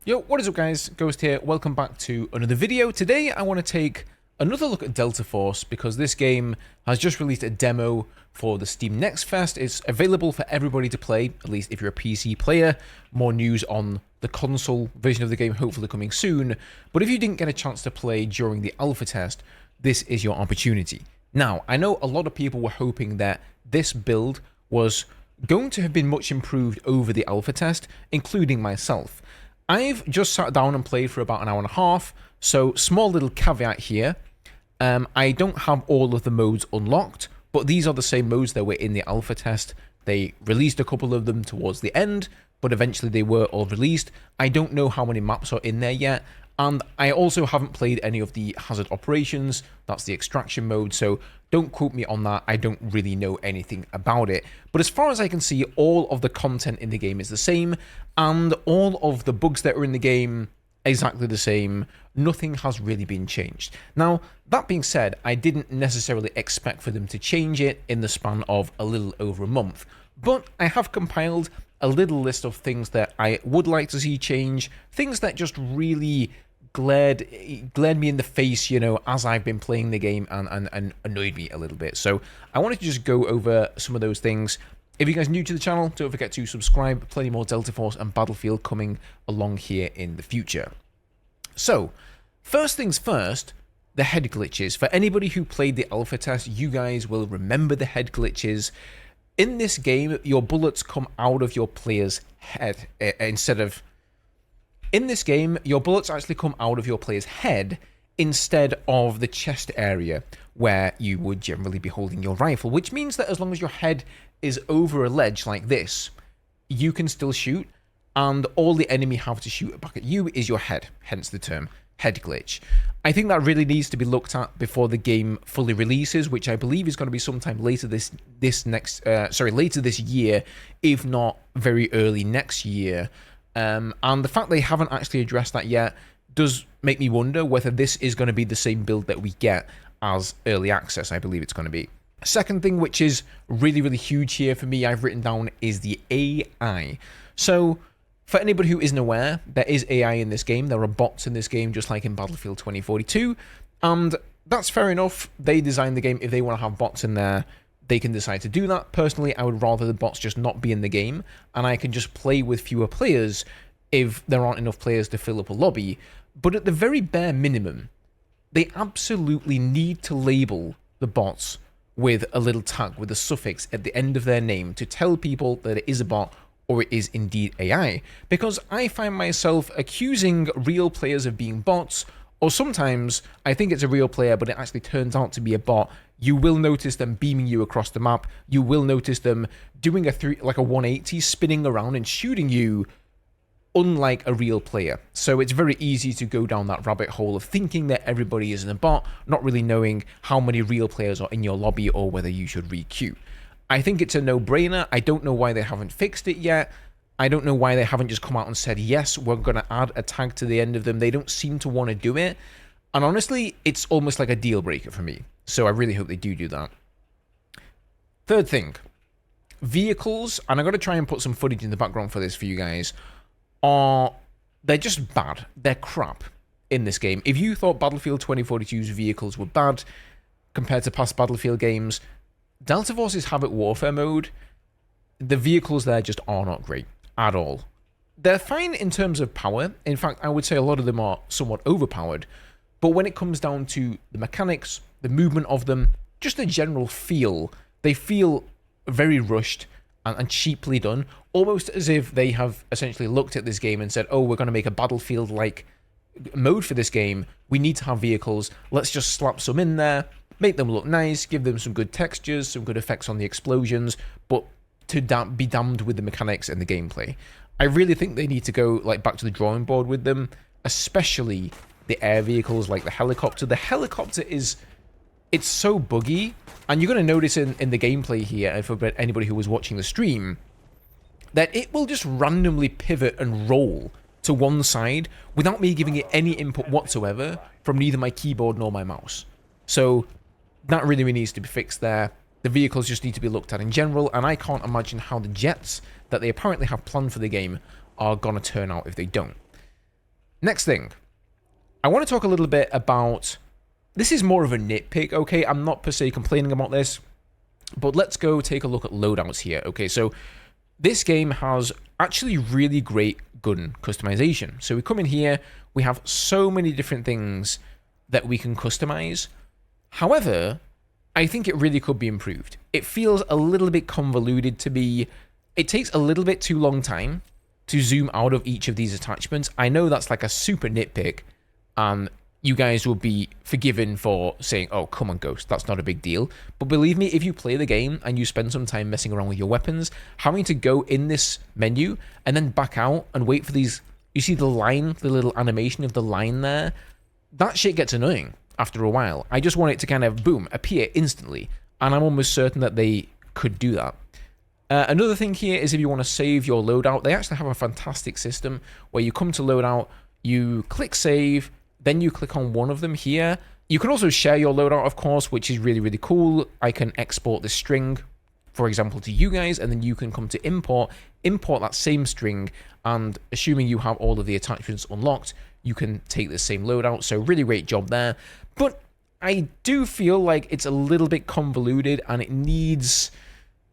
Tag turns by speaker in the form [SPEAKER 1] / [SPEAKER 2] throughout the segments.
[SPEAKER 1] Yo, what is up guys? Ghost here. Welcome back to another video. Today I want to take another look at Delta Force because this game has just released a demo for the Steam Next Fest. It's available for everybody to play, at least if you're a PC player. More news on the console version of the game hopefully coming soon. But if you didn't get a chance to play during the alpha test, this is your opportunity. Now, I know a lot of people were hoping that this build was going to have been much improved over the alpha test, including myself. I've just sat down and played for about an hour and a half, so small little caveat here. I don't have all of the modes unlocked, but these are the same modes that were in the alpha test. They released a couple of them towards the end, but eventually they were all released. I don't know how many maps are in there yet, and I also haven't played any of the hazard operations. That's the extraction mode, so don't quote me on that. I don't really know anything about it. But as far as I can see, all of the content in the game is the same, and all of the bugs that are in the game exactly the same. Nothing has really been changed. Now, that being said, I didn't necessarily expect for them to change it in the span of a little over a month. But I have compiled a little list of things that I would like to see change, things that just really glared me in the face, you know, as I've been playing the game and annoyed me a little bit. So I wanted to just go over some of those things. If you guys are new to the channel, don't forget to subscribe. Plenty more Delta Force and Battlefield coming along here in the future. So, first things first, the head glitches. For anybody who played the alpha test, you guys will remember the head glitches. In this game, your bullets come out of your player's head instead of... In this game, your bullets actually come out of your player's head instead of the chest area where you would generally be holding your rifle, which means that as long as your head is over a ledge like this, you can still shoot, and all the enemy have to shoot back at you is your head, hence the term head glitch. I think that really needs to be looked at before the game fully releases, which I believe is going to be sometime later later this year, if not very early next year. And the fact they haven't actually addressed that yet does make me wonder whether this is going to be the same build that we get as early access. I believe it's going to be. Second thing, which is really, really huge here for me, I've written down, is the AI. So, for anybody who isn't aware, there is AI in this game. There are bots in this game, just like in Battlefield 2042. And that's fair enough. They designed the game. If they want to have bots in there, they can decide to do that. Personally, I would rather the bots just not be in the game, and I can just play with fewer players if there aren't enough players to fill up a lobby. But at the very bare minimum, they absolutely need to label the bots with a little tag, with a suffix at the end of their name to tell people that it is a bot or it is indeed AI. Because I find myself accusing real players of being bots, or sometimes I think it's a real player, but it actually turns out to be a bot. You will notice them beaming you across the map. You will notice them doing a 180, spinning around and shooting you, unlike a real player. So it's very easy to go down that rabbit hole of thinking that everybody is in a bot, not really knowing how many real players are in your lobby or whether you should re-queue. I think it's a no-brainer. I don't know why they haven't fixed it yet. I don't know why they haven't just come out and said, yes, we're going to add a tag to the end of them. They don't seem to want to do it. And honestly, it's almost like a deal breaker for me. So I really hope they do that. Third thing, vehicles, and I'm going to try and put some footage in the background for this for you guys, they're just bad. They're crap in this game. If you thought Battlefield 2042's vehicles were bad compared to past Battlefield games, Delta Force's Havoc Warfare mode, the vehicles there just are not great at all. They're fine in terms of power. In fact, I would say a lot of them are somewhat overpowered. But when it comes down to the mechanics, the movement of them, just the general feel, they feel very rushed and cheaply done, almost as if they have essentially looked at this game and said, oh, we're going to make a Battlefield-like mode for this game. We need to have vehicles. Let's just slap some in there, make them look nice, give them some good textures, some good effects on the explosions, but to be damned with the mechanics and the gameplay. I really think they need to go back to the drawing board with them, especially the air vehicles like the helicopter. The helicopter it's so buggy, and you're going to notice in the gameplay here, and for anybody who was watching the stream, that it will just randomly pivot and roll to one side without me giving it any input whatsoever from neither my keyboard nor my mouse. So that really needs to be fixed there. The vehicles just need to be looked at in general, and I can't imagine how the jets that they apparently have planned for the game are going to turn out if they don't. Next thing, I want to talk a little bit about, this is more of a nitpick, okay? I'm not per se complaining about this, but let's go take a look at loadouts here. Okay, so this game has actually really great gun customization. So we come in here, we have so many different things that we can customize. However, I think it really could be improved. It feels a little bit convoluted to me. It takes a little bit too long time to zoom out of each of these attachments. I know that's like a super nitpick, and you guys will be forgiven for saying, oh, come on, Ghost, that's not a big deal. But believe me, if you play the game and you spend some time messing around with your weapons, having to go in this menu and then back out and wait for these, you see the line, the little animation of the line there? That shit gets annoying after a while. I just want it to kind of, boom, appear instantly. And I'm almost certain that they could do that. Another thing here is if you want to save your loadout, they actually have a fantastic system where you come to loadout, you click save, then you click on one of them here. You can also share your loadout, of course, which is really, really cool. I can export this string, for example, to you guys, and then you can come to import that same string, and assuming you have all of the attachments unlocked, you can take the same loadout. So really great job there. But I do feel like it's a little bit convoluted, and it needs,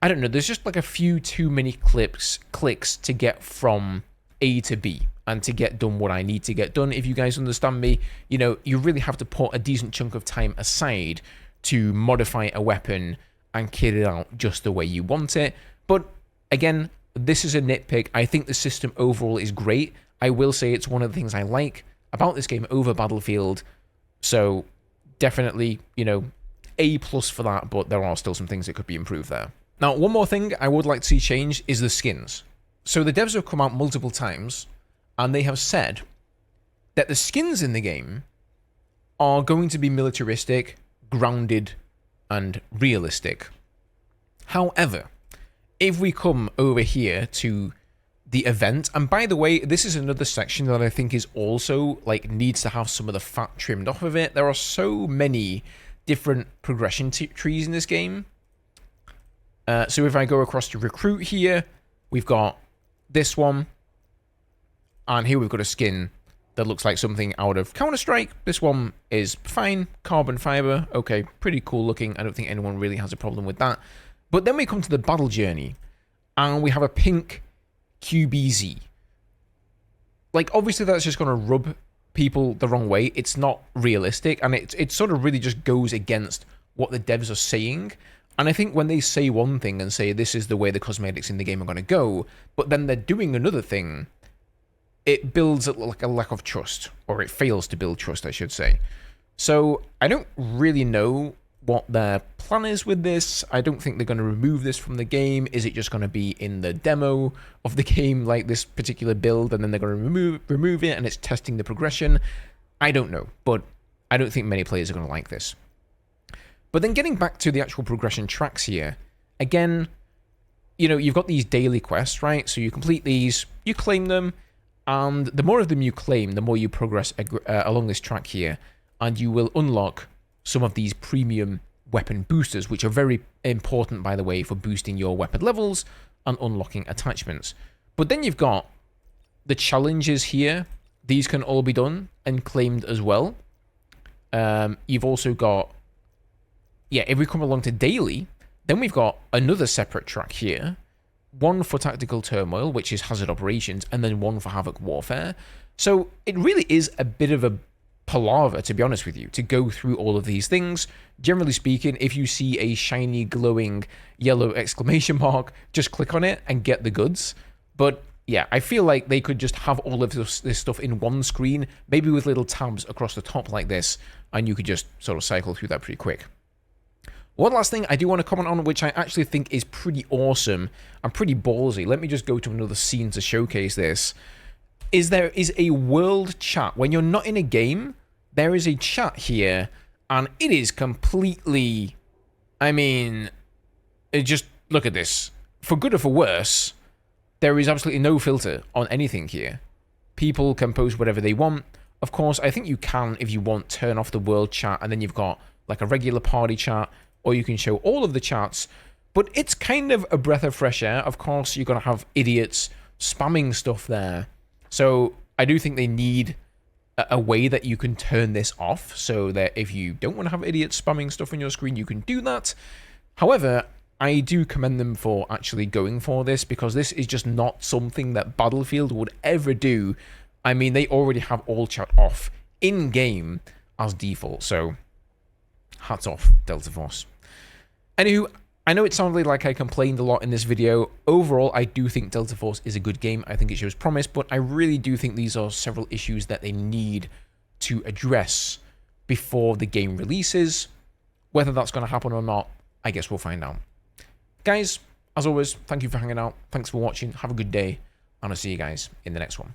[SPEAKER 1] I don't know, there's just like a few too many clicks to get from A to B and to get done what I need to get done. If you guys understand me, you know, you really have to put a decent chunk of time aside to modify a weapon and kit it out just the way you want it. But again, this is a nitpick. I think the system overall is great. I will say it's one of the things I like about this game over Battlefield. So definitely, you know, A+ for that, but there are still some things that could be improved there. Now, one more thing I would like to see change is the skins. So the devs have come out multiple times, and they have said that the skins in the game are going to be militaristic, grounded, and realistic. However, if we come over here to the event, and by the way, this is another section that I think is also, like, needs to have some of the fat trimmed off of it. There are so many different progression trees in this game. So if I go across to recruit here, we've got this one. And here we've got a skin that looks like something out of Counter-Strike. This one is fine. Carbon fiber. Okay, pretty cool looking. I don't think anyone really has a problem with that. But then we come to the battle journey. And we have a pink QBZ. Like, obviously that's just going to rub people the wrong way. It's not realistic. And it sort of really just goes against what the devs are saying. And I think when they say one thing and say this is the way the cosmetics in the game are going to go, but then they're doing another thing, it builds like a lack of trust, or it fails to build trust, I should say. So I don't really know what their plan is with this. I don't think they're going to remove this from the game. Is it just going to be in the demo of the game, like this particular build, and then they're going to remove it and it's testing the progression? I don't know, but I don't think many players are going to like this. But then getting back to the actual progression tracks here, again, you know, you've got these daily quests, right? So you complete these, you claim them, and the more of them you claim, the more you progress along this track here, and you will unlock some of these premium weapon boosters, which are very important, by the way, for boosting your weapon levels and unlocking attachments. But then you've got the challenges here. These can all be done and claimed as well. You've also got, yeah, if we come along to daily, then we've got another separate track here. One for Tactical Turmoil, which is Hazard Operations, and then one for Havoc Warfare. So it really is a bit of a palaver, to be honest with you, to go through all of these things. Generally speaking, if you see a shiny, glowing, yellow exclamation mark, just click on it and get the goods. But yeah, I feel like they could just have all of this stuff in one screen, maybe with little tabs across the top like this, and you could just sort of cycle through that pretty quick. One last thing I do want to comment on, which I actually think is pretty awesome and pretty ballsy. Let me just go to another scene to showcase this. Is there is a world chat. When you're not in a game, there is a chat here, and it is completely, I mean, just look at this. For good or for worse, there is absolutely no filter on anything here. People can post whatever they want. Of course, I think you can, if you want, turn off the world chat, and then you've got like a regular party chat, or you can show all of the chats, but it's kind of a breath of fresh air. Of course, you're going to have idiots spamming stuff there. So I do think they need a way that you can turn this off, so that if you don't want to have idiots spamming stuff on your screen, you can do that. However, I do commend them for actually going for this, because this is just not something that Battlefield would ever do. I mean, they already have all chat off in-game as default, so hats off, Delta Force. Anywho, I know it sounded like I complained a lot in this video. Overall, I do think Delta Force is a good game. I think it shows promise, but I really do think these are several issues that they need to address before the game releases. Whether that's going to happen or not, I guess we'll find out. Guys, as always, thank you for hanging out. Thanks for watching. Have a good day, and I'll see you guys in the next one.